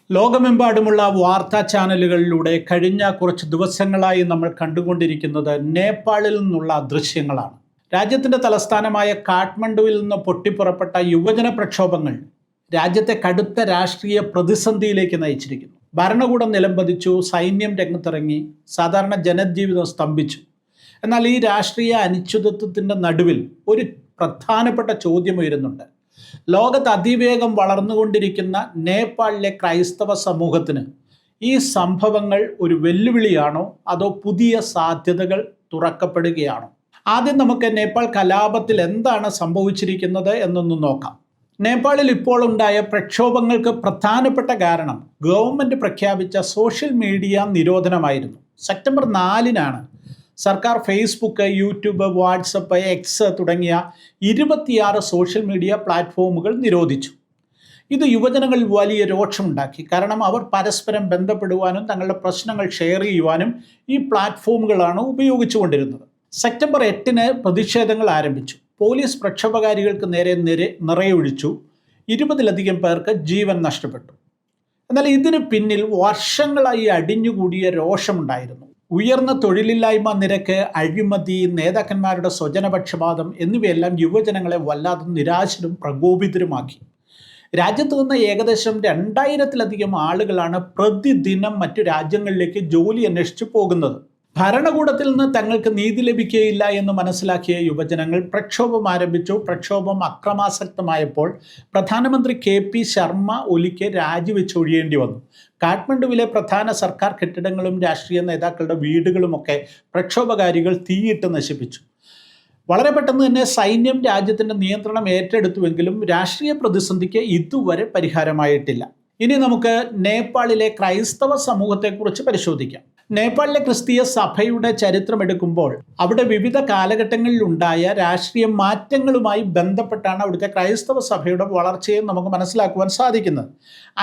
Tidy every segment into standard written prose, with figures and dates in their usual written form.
ലോകമെമ്പാടുമുള്ള വാർത്താ ചാനലുകളിലൂടെ കഴിഞ്ഞ കുറച്ച് ദിവസങ്ങളായി നമ്മൾ കണ്ടുകൊണ്ടിരിക്കുന്നത് നേപ്പാളിൽ നിന്നുള്ള ദൃശ്യങ്ങളാണ്. രാജ്യത്തിൻ്റെ തലസ്ഥാനമായ കാഠ്മണ്ഡുവിൽ നിന്ന് പൊട്ടിപ്പുറപ്പെട്ട യുവജന പ്രക്ഷോഭങ്ങൾ രാജ്യത്തെ കടുത്ത രാഷ്ട്രീയ പ്രതിസന്ധിയിലേക്ക് നയിച്ചിരിക്കുന്നു. ഭരണകൂടം നിലംപതിച്ചു, സൈന്യം രംഗത്തിറങ്ങി, സാധാരണ ജനജീവിതം സ്തംഭിച്ചു. എന്നാൽ ഈ രാഷ്ട്രീയ അനിശ്ചിതത്വത്തിൻ്റെ നടുവിൽ ഒരു പ്രധാനപ്പെട്ട ചോദ്യം ഉയരുന്നുണ്ട്. ലോകത്ത് അതിവേഗം വളർന്നുകൊണ്ടിരിക്കുന്ന നേപ്പാളിലെ ക്രൈസ്തവ സമൂഹത്തിന് ഈ സംഭവങ്ങൾ ഒരു വെല്ലുവിളിയാണോ അതോ പുതിയ സാധ്യതകൾ തുറക്കപ്പെടുകയാണോ? ആദ്യം നമുക്ക് നേപ്പാൾ കലാപത്തിൽ എന്താണ് സംഭവിച്ചിരിക്കുന്നത് എന്നൊന്ന് നോക്കാം. നേപ്പാളിൽ ഇപ്പോൾ ഉണ്ടായ പ്രക്ഷോഭങ്ങൾക്ക് പ്രധാനപ്പെട്ട കാരണം ഗവൺമെൻറ് പ്രഖ്യാപിച്ച സോഷ്യൽ മീഡിയ നിരോധനമായിരുന്നു. സെപ്റ്റംബർ 4-നാണ് സർക്കാർ ഫേസ്ബുക്ക്, യൂട്യൂബ്, വാട്സപ്പ്, എക്സ് തുടങ്ങിയ 26 സോഷ്യൽ മീഡിയ പ്ലാറ്റ്ഫോമുകൾ നിരോധിച്ചു. ഇത് യുവജനങ്ങളിൽ വലിയ രോഷമുണ്ടാക്കി. കാരണം അവർ പരസ്പരം ബന്ധപ്പെടുവാനും തങ്ങളുടെ പ്രശ്നങ്ങൾ ഷെയർ ചെയ്യുവാനും ഈ പ്ലാറ്റ്ഫോമുകളാണ് ഉപയോഗിച്ചുകൊണ്ടിരുന്നത്. സെപ്റ്റംബർ 8-ന് പ്രതിഷേധങ്ങൾ ആരംഭിച്ചു. പോലീസ് പ്രക്ഷോഭകാരികൾക്ക് നേരെ നിറയൊഴിച്ചു. 20-ലധികം പേർക്ക് ജീവൻ നഷ്ടപ്പെട്ടു. എന്നാൽ ഇതിന് പിന്നിൽ വർഷങ്ങളായി അടിഞ്ഞുകൂടിയ രോഷമുണ്ടായിരുന്നു. ഉയർന്ന തൊഴിലില്ലായ്മ നിരക്ക്, അഴിമതി, നേതാക്കന്മാരുടെ സ്വജനപക്ഷപാതം എന്നിവയെല്ലാം യുവജനങ്ങളെ വല്ലാതെ നിരാശരും പ്രകോപിതരുമാക്കി. രാജ്യത്ത് നിന്ന് ഏകദേശം 2000-ലധികം ആളുകളാണ് പ്രതിദിനം മറ്റു രാജ്യങ്ങളിലേക്ക് ജോലി അന്വേഷിച്ച് പോകുന്നത്. ഭരണകൂടത്തിൽ നിന്ന് തങ്ങൾക്ക് നീതി ലഭിക്കുകയില്ല എന്ന് മനസ്സിലാക്കിയ യുവജനങ്ങൾ പ്രക്ഷോഭം ആരംഭിച്ചു. പ്രക്ഷോഭം അക്രമാസക്തമായപ്പോൾ പ്രധാനമന്ത്രി KP ശർമ്മ ഒലിക്ക് രാജിവെച്ചൊഴിയേണ്ടി വന്നു. കാഠ്മണ്ഡുവിലെ പ്രധാന സർക്കാർ കെട്ടിടങ്ങളും രാഷ്ട്രീയ നേതാക്കളുടെ വീടുകളുമൊക്കെ പ്രക്ഷോഭകാരികൾ തീയിട്ട് നശിപ്പിച്ചു. വളരെ പെട്ടെന്ന് തന്നെ സൈന്യം രാജ്യത്തിൻ്റെ നിയന്ത്രണം ഏറ്റെടുത്തുവെങ്കിലും രാഷ്ട്രീയ പ്രതിസന്ധിക്ക് ഇതുവരെ പരിഹാരമായിട്ടില്ല. ഇനി നമുക്ക് നേപ്പാളിലെ ക്രൈസ്തവ സമൂഹത്തെക്കുറിച്ച് പരിശോധിക്കാം. നേപ്പാളിലെ ക്രിസ്തീയ സഭയുടെ ചരിത്രമെടുക്കുമ്പോൾ അവിടെ വിവിധ കാലഘട്ടങ്ങളിലുണ്ടായ രാഷ്ട്രീയ മാറ്റങ്ങളുമായി ബന്ധപ്പെട്ടാണ് അവിടുത്തെ ക്രൈസ്തവ സഭയുടെ വളർച്ചയെ നമുക്ക് മനസ്സിലാക്കുവാൻ സാധിക്കുന്നത്.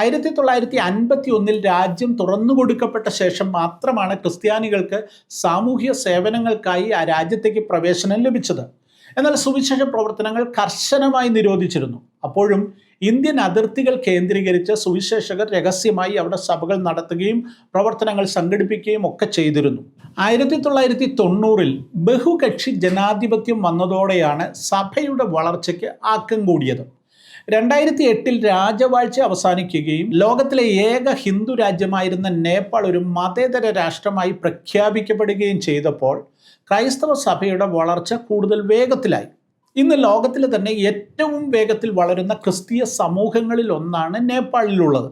1951-ൽ രാജ്യം തുറന്നുകൊടുക്കപ്പെട്ട ശേഷം മാത്രമാണ് ക്രിസ്ത്യാനികൾക്ക് സാമൂഹ്യ സേവനങ്ങൾക്കായി ആ രാജ്യത്തേക്ക് പ്രവേശനം ലഭിച്ചത്. എന്നാൽ സുവിശേഷ പ്രവർത്തനങ്ങൾ കർശനമായി നിരോധിച്ചിരുന്നു. അപ്പോഴും ഇന്ത്യൻ അതിർത്തികൾ കേന്ദ്രീകരിച്ച് സുവിശേഷകർ രഹസ്യമായി അവിടെ സഭകൾ നടത്തുകയും പ്രവർത്തനങ്ങൾ സംഘടിപ്പിക്കുകയും ഒക്കെ ചെയ്തിരുന്നു. 1990-ൽ ബഹുകക്ഷി ജനാധിപത്യം വന്നതോടെയാണ് സഭയുടെ വളർച്ചയ്ക്ക് ആക്കം കൂടിയത്. 2008-ൽ രാജവാഴ്ച അവസാനിക്കുകയും ലോകത്തിലെ ഏക ഹിന്ദു രാജ്യമായിരുന്ന നേപ്പാൾ ഒരു മതേതര രാഷ്ട്രമായി പ്രഖ്യാപിക്കപ്പെടുകയും ചെയ്തപ്പോൾ ക്രൈസ്തവ സഭയുടെ വളർച്ച കൂടുതൽ വേഗത്തിലായി. ഇന്ന് ലോകത്തിലെ തന്നെ ഏറ്റവും വേഗത്തിൽ വളരുന്ന ക്രിസ്തീയ സമൂഹങ്ങളിൽ ഒന്നാണ് നേപ്പാളിലുള്ളത്.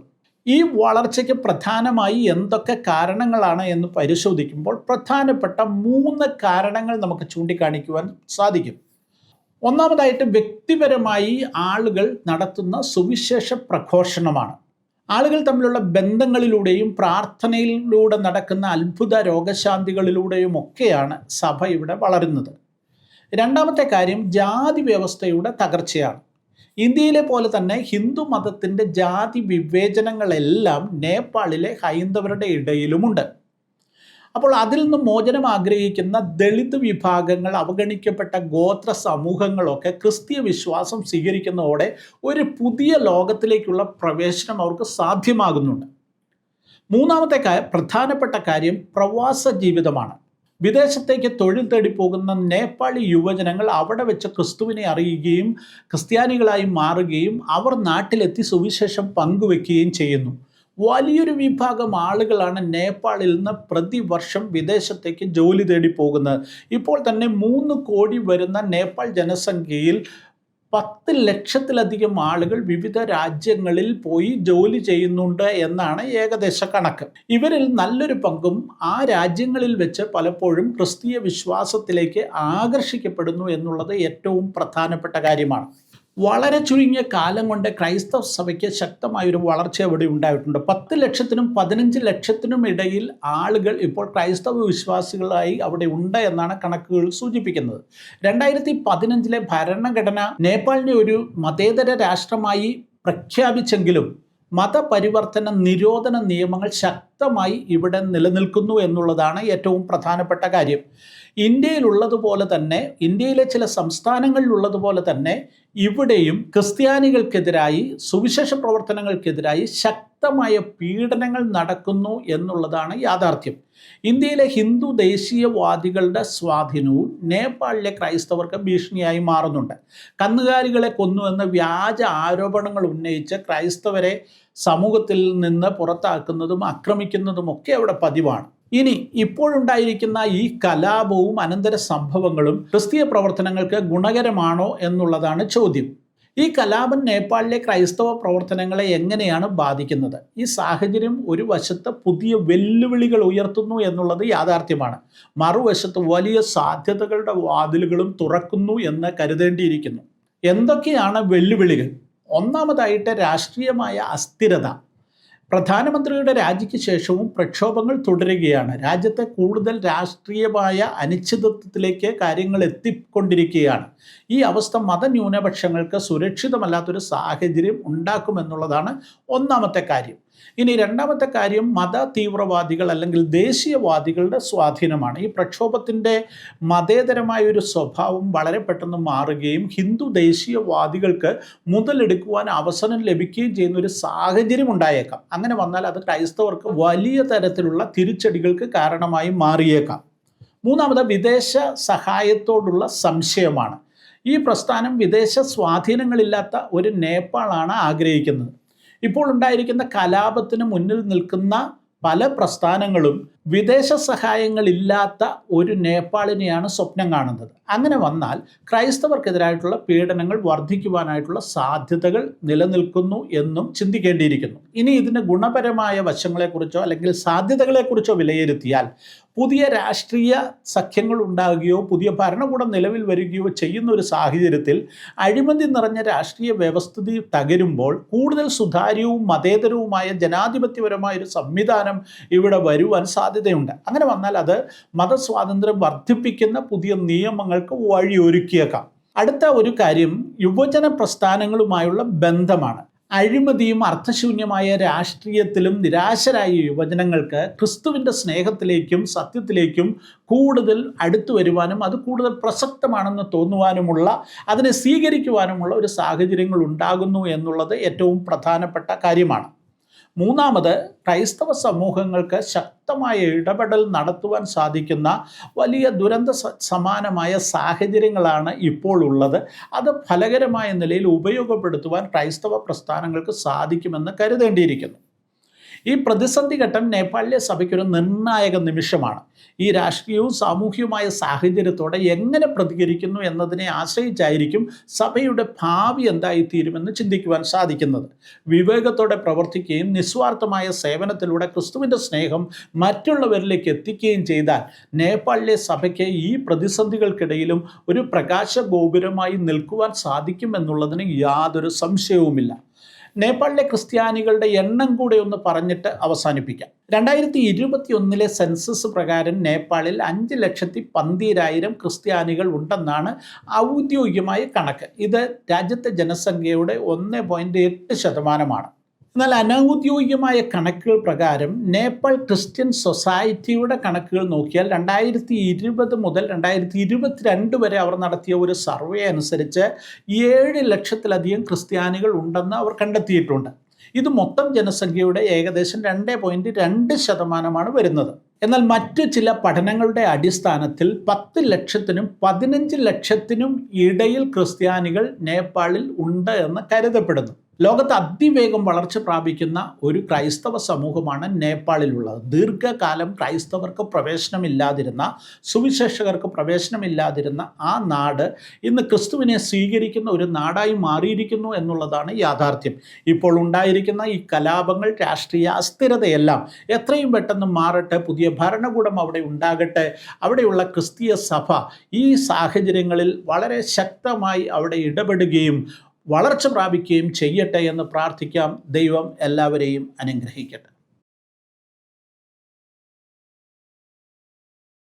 ഈ വളർച്ചയ്ക്ക് പ്രധാനമായി എന്തൊക്കെ കാരണങ്ങളാണ് എന്ന് പരിശോധിക്കുമ്പോൾ പ്രധാനപ്പെട്ട 3 കാരണങ്ങൾ നമുക്ക് ചൂണ്ടിക്കാണിക്കുവാൻ സാധിക്കും. ഒന്നാമതായിട്ട് വ്യക്തിപരമായി ആളുകൾ നടത്തുന്ന സുവിശേഷ പ്രഘോഷണമാണ്. ആളുകൾ തമ്മിലുള്ള ബന്ധങ്ങളിലൂടെയും പ്രാർത്ഥനയിലൂടെ നടക്കുന്ന അത്ഭുത രോഗശാന്തികളിലൂടെയും ഒക്കെയാണ് സഭ ഇവിടെ വളരുന്നത്. രണ്ടാമത്തെ കാര്യം ജാതി വ്യവസ്ഥയുടെ തകർച്ചയാണ്. ഇന്ത്യയിലെ പോലെ തന്നെ ഹിന്ദു മതത്തിൻ്റെ ജാതി വിവേചനങ്ങളെല്ലാം നേപ്പാളിലെ ഹൈന്ദവരുടെ ഇടയിലുമുണ്ട്. അപ്പോൾ അതിൽ നിന്ന് മോചനം ആഗ്രഹിക്കുന്ന ദളിത് വിഭാഗങ്ങൾ, അവഗണിക്കപ്പെട്ട ഗോത്ര സമൂഹങ്ങളൊക്കെ ക്രിസ്തീയ വിശ്വാസം സ്വീകരിക്കുന്നതോടെ ഒരു പുതിയ ലോകത്തിലേക്കുള്ള പ്രവേശനം അവർക്ക് സാധ്യമാകുന്നുണ്ട്. മൂന്നാമത്തെ പ്രധാനപ്പെട്ട കാര്യം പ്രവാസ ജീവിതമാണ്. വിദേശത്തേക്ക് തൊഴിൽ തേടി പോകുന്ന നേപ്പാളി യുവജനങ്ങൾ അവിടെ വെച്ച് ക്രിസ്തുവിനെ അറിയുകയും ക്രിസ്ത്യാനികളായി മാറുകയും അവർ നാട്ടിലെത്തി സുവിശേഷം പങ്കുവെക്കുകയും ചെയ്യുന്നു. വലിയൊരു വിഭാഗം ആളുകളാണ് നേപ്പാളിൽ നിന്ന് പ്രതിവർഷം വിദേശത്തേക്ക് ജോലി തേടി പോകുന്നത്. ഇപ്പോൾ തന്നെ 3 കോടി വരുന്ന നേപ്പാൾ ജനസംഖ്യയിൽ 10 ലക്ഷത്തിലധികം ആളുകൾ വിവിധ രാജ്യങ്ങളിൽ പോയി ജോലി ചെയ്യുന്നുണ്ട് എന്നാണ് ഏകദേശ കണക്ക്. ഇവരിൽ നല്ലൊരു പങ്കും ആ രാജ്യങ്ങളിൽ വെച്ച് പലപ്പോഴും ക്രിസ്തീയ വിശ്വാസത്തിലേക്ക് ആകർഷിക്കപ്പെടുന്നു എന്നുള്ളത് ഏറ്റവും പ്രധാനപ്പെട്ട കാര്യമാണ്. വളരെ ചുരുങ്ങിയ കാലം കൊണ്ട് ക്രൈസ്തവ സഭയ്ക്ക് ശക്തമായൊരു വളർച്ച അവിടെ ഉണ്ടായിട്ടുണ്ട്. 10 ലക്ഷത്തിനും 15 ലക്ഷത്തിനും ഇടയിൽ ആളുകൾ ഇപ്പോൾ ക്രൈസ്തവ വിശ്വാസികളായി അവിടെ ഉണ്ട് എന്നാണ് കണക്കുകൾ സൂചിപ്പിക്കുന്നത്. 2015-ലെ ഭരണഘടന നേപ്പാളിനെ ഒരു മതേതര രാഷ്ട്രമായി പ്രഖ്യാപിച്ചെങ്കിലും മതപരിവർത്തന നിരോധന നിയമങ്ങൾ ശക്തമായി ഇവിടെ നിലനിൽക്കുന്നു എന്നുള്ളതാണ് ഏറ്റവും പ്രധാനപ്പെട്ട കാര്യം. ഇന്ത്യയിലെ ചില സംസ്ഥാനങ്ങളിലുള്ളതുപോലെ തന്നെ ഇവിടെയും ക്രിസ്ത്യാനികൾക്കെതിരായി, സുവിശേഷ പ്രവർത്തനങ്ങൾക്കെതിരായി ശക്തമായ പീഡനങ്ങൾ നടക്കുന്നു എന്നുള്ളതാണ് യാഥാർത്ഥ്യം. ഇന്ത്യയിലെ ഹിന്ദു ദേശീയവാദികളുടെ സ്വാധീനവും നേപ്പാളിലെ ക്രൈസ്തവർക്ക് ഭീഷണിയായി മാറുന്നുണ്ട്. കന്നുകാലികളെ കൊന്നുവെന്ന് വ്യാജ ആരോപണങ്ങൾ ഉന്നയിച്ച് ക്രൈസ്തവരെ സമൂഹത്തിൽ നിന്ന് പുറത്താക്കുന്നതും ആക്രമിക്കുന്നതുമൊക്കെ അവിടെ പതിവാണ്. ഇനി ഇപ്പോഴുണ്ടായിരിക്കുന്ന ഈ കലാപവും അനന്തര സംഭവങ്ങളും ക്രിസ്തീയ പ്രവർത്തനങ്ങൾക്ക് ഗുണകരമാണോ എന്നുള്ളതാണ് ചോദ്യം. ഈ കലാപം നേപ്പാളിലെ ക്രൈസ്തവ പ്രവർത്തനങ്ങളെ എങ്ങനെയാണ് ബാധിക്കുന്നത്? ഈ സാഹചര്യം ഒരു വശത്ത് പുതിയ വെല്ലുവിളികൾ ഉയർത്തുന്നു എന്നുള്ളത് യാഥാർത്ഥ്യമാണ്. മറുവശത്ത് വലിയ സാധ്യതകളുടെ വാതിലുകളും തുറക്കുന്നു എന്ന് കരുതേണ്ടിയിരിക്കുന്നു. എന്തൊക്കെയാണ് വെല്ലുവിളികൾ? ഒന്നാമതായിട്ട് രാഷ്ട്രീയമായ അസ്ഥിരത. പ്രധാനമന്ത്രിയുടെ രാജിക്ക് ശേഷവും പ്രക്ഷോഭങ്ങൾ തുടരുകയാണ്. രാജ്യത്തെ കൂടുതൽ രാഷ്ട്രീയമായ അനിശ്ചിതത്വത്തിലേക്ക് കാര്യങ്ങൾ എത്തിക്കൊണ്ടിരിക്കുകയാണ്. ഈ അവസ്ഥ മതന്യൂനപക്ഷങ്ങൾക്ക് സുരക്ഷിതമല്ലാത്തൊരു സാഹചര്യം ഉണ്ടാക്കുമെന്നുള്ളതാണ് ഒന്നാമത്തെ കാര്യം. ഇനി രണ്ടാമത്തെ കാര്യം മത തീവ്രവാദികൾ അല്ലെങ്കിൽ ദേശീയവാദികളുടെ സ്വാധീനമാണ്. ഈ പ്രക്ഷോഭത്തിൻ്റെ മതേതരമായ ഒരു സ്വഭാവം വളരെ പെട്ടെന്ന് മാറുകയും ഹിന്ദു ദേശീയവാദികൾക്ക് മുതലെടുക്കുവാൻ അവസരം ലഭിക്കുകയും ചെയ്യുന്ന ഒരു സാഹചര്യം ഉണ്ടായേക്കാം. അങ്ങനെ വന്നാൽ അത് ക്രൈസ്തവർക്ക് വലിയ തരത്തിലുള്ള തിരിച്ചടികൾക്ക് കാരണമായി മാറിയേക്കാം. മൂന്നാമത് വിദേശ സഹായത്തോടുള്ള സംശയമാണ്. ഈ പ്രസ്ഥാനം വിദേശ സ്വാധീനങ്ങളില്ലാത്ത ഒരു നേപ്പാളാണ് ആഗ്രഹിക്കുന്നത്. ഇപ്പോൾ ഉണ്ടായിരിക്കുന്ന കലാപത്തിന് മുന്നിൽ നിൽക്കുന്ന പല പ്രസ്ഥാനങ്ങളും വിദേശ സഹായങ്ങളില്ലാത്ത ഒരു നേപ്പാളിനെയാണ് സ്വപ്നം കാണുന്നത്. അങ്ങനെ വന്നാൽ ക്രൈസ്തവർക്കെതിരായിട്ടുള്ള പീഡനങ്ങൾ വർദ്ധിക്കുവാനായിട്ടുള്ള സാധ്യതകൾ നിലനിൽക്കുന്നു എന്നും ചിന്തിക്കേണ്ടിയിരിക്കുന്നു. ഇനി ഇതിൻ്റെ ഗുണപരമായ വശങ്ങളെക്കുറിച്ചോ അല്ലെങ്കിൽ സാധ്യതകളെക്കുറിച്ചോ വിലയിരുത്തിയാൽ പുതിയ രാഷ്ട്രീയ സഖ്യങ്ങൾ ഉണ്ടാകുകയോ പുതിയ ഭരണകൂടം നിലവിൽ വരികയോ ചെയ്യുന്ന ഒരു സാഹചര്യത്തിൽ അഴിമതി നിറഞ്ഞ രാഷ്ട്രീയ വ്യവസ്ഥിതി തകരുമ്പോൾ കൂടുതൽ സുതാര്യവും മതേതരവുമായ ജനാധിപത്യപരമായ ഒരു സംവിധാനം ഇവിടെ വരുവാൻ സാധ്യതയുണ്ട്. അങ്ങനെ വന്നാൽ അത് മതസ്വാതന്ത്ര്യം വർദ്ധിപ്പിക്കുന്ന പുതിയ നിയമങ്ങൾക്ക് വഴിയൊരുക്കിയേക്കാം. അടുത്ത ഒരു കാര്യം യുവജന പ്രസ്ഥാനങ്ങളുമായുള്ള ബന്ധമാണ്. അഴിമതിയും അർത്ഥശൂന്യമായ രാഷ്ട്രീയത്തിലും നിരാശരായ യുവജനങ്ങൾക്ക് ക്രിസ്തുവിൻ്റെ സ്നേഹത്തിലേക്കും സത്യത്തിലേക്കും കൂടുതൽ അടുത്തു വരുവാനും അത് കൂടുതൽ പ്രസക്തമാണെന്ന് തോന്നുവാനുമുള്ള, അതിനെ സ്വീകരിക്കുവാനുമുള്ള ഒരു സാഹചര്യങ്ങൾ ഉണ്ടാകുന്നു എന്നുള്ളത് ഏറ്റവും പ്രധാനപ്പെട്ട കാര്യമാണ്. മൂന്നാമത്, ക്രൈസ്തവ സമൂഹങ്ങൾക്ക് ശക്തമായ ഇടപെടൽ നടത്തുവാൻ സാധിക്കുന്ന വലിയ ദുരന്ത സമാനമായ സാഹചര്യങ്ങളാണ് ഇപ്പോൾ ഉള്ളത്. അത് ഫലകരമായ നിലയിൽ ഉപയോഗപ്പെടുത്തുവാൻ ക്രൈസ്തവ പ്രസ്ഥാനങ്ങൾക്ക് സാധിക്കുമെന്ന് കരുതേണ്ടിയിരിക്കുന്നു. ഈ പ്രതിസന്ധി ഘട്ടം നേപ്പാളിലെ സഭയ്ക്കൊരു നിർണായക നിമിഷമാണ്. ഈ രാഷ്ട്രീയവും സാമൂഹികവുമായ സാഹചര്യത്തോടെ എങ്ങനെ പ്രതികരിക്കുന്നു എന്നതിനെ ആശ്രയിച്ചായിരിക്കും സഭയുടെ ഭാവി എന്തായിത്തീരുമെന്ന് ചിന്തിക്കുവാൻ സാധിക്കുന്നത്. വിവേകത്തോടെ പ്രവർത്തിക്കുകയും നിസ്വാർത്ഥമായ സേവനത്തിലൂടെ ക്രിസ്തുവിൻ്റെ സ്നേഹം മറ്റുള്ളവരിലേക്ക് എത്തിക്കുകയും ചെയ്താൽ നേപ്പാളിലെ സഭയ്ക്ക് ഈ പ്രതിസന്ധികൾക്കിടയിലും ഒരു പ്രകാശ ഗോപുരമായി നിൽക്കുവാൻ സാധിക്കുമെന്നുള്ളതിന് യാതൊരു സംശയവുമില്ല. നേപ്പാളിലെ ക്രിസ്ത്യാനികളുടെ എണ്ണം കൂടെ ഒന്ന് പറഞ്ഞിട്ട് അവസാനിപ്പിക്കാം. 2021 സെൻസസ് പ്രകാരം നേപ്പാളിൽ 5,12,000 ക്രിസ്ത്യാനികൾ ഉണ്ടെന്നാണ് ഔദ്യോഗികമായ കണക്ക്. ഇത് രാജ്യത്തെ ജനസംഖ്യയുടെ 1.8%. എന്നാൽ അനൗദ്യോഗികമായ കണക്കുകൾ പ്രകാരം നേപ്പാൾ ക്രിസ്ത്യൻ സൊസൈറ്റിയുടെ കണക്കുകൾ നോക്കിയാൽ 2020 മുതൽ 2022 വരെ അവർ നടത്തിയ ഒരു സർവേ അനുസരിച്ച് 7 ലക്ഷത്തിലധികം ക്രിസ്ത്യാനികൾ ഉണ്ടെന്ന് അവർ കണ്ടെത്തിയിട്ടുണ്ട്. ഇത് മൊത്തം ജനസംഖ്യയുടെ ഏകദേശം 2.2% വരുന്നത്. എന്നാൽ മറ്റു ചില പഠനങ്ങളുടെ അടിസ്ഥാനത്തിൽ 10 ലക്ഷത്തിനും 15 ലക്ഷത്തിനും ഇടയിൽ ക്രിസ്ത്യാനികൾ നേപ്പാളിൽ ഉണ്ട് എന്ന് കരുതപ്പെടുന്നു. ലോകത്ത് അതിവേഗം വളർച്ച പ്രാപിക്കുന്ന ഒരു ക്രൈസ്തവ സമൂഹമാണ് നേപ്പാളിലുള്ളത്. ദീർഘകാലം ക്രൈസ്തവർക്ക് പ്രവേശനമില്ലാതിരുന്ന, സുവിശേഷകർക്ക് പ്രവേശനമില്ലാതിരുന്ന ആ നാട് ഇന്ന് ക്രിസ്തുവിനെ സ്വീകരിക്കുന്ന ഒരു നാടായി മാറിയിരിക്കുന്നു എന്നുള്ളതാണ് യാഥാർത്ഥ്യം. ഇപ്പോൾ ഉണ്ടായിരിക്കുന്ന ഈ കലാപങ്ങൾ, രാഷ്ട്രീയ അസ്ഥിരതയെല്ലാം എത്രയും പെട്ടെന്ന് മാറട്ടെ. പുതിയ ഭരണകൂടം അവിടെ ഉണ്ടാകട്ടെ. അവിടെയുള്ള ക്രിസ്തീയ സഭ ഈ സാഹചര്യങ്ങളിൽ വളരെ ശക്തമായി അവിടെ ഇടപെടുകയും വളർച്ച പ്രാപിക്കുകയും ചെയ്യട്ടെ എന്ന് പ്രാർത്ഥിക്കാം. ദൈവം എല്ലാവരെയും അനുഗ്രഹിക്കട്ടെ.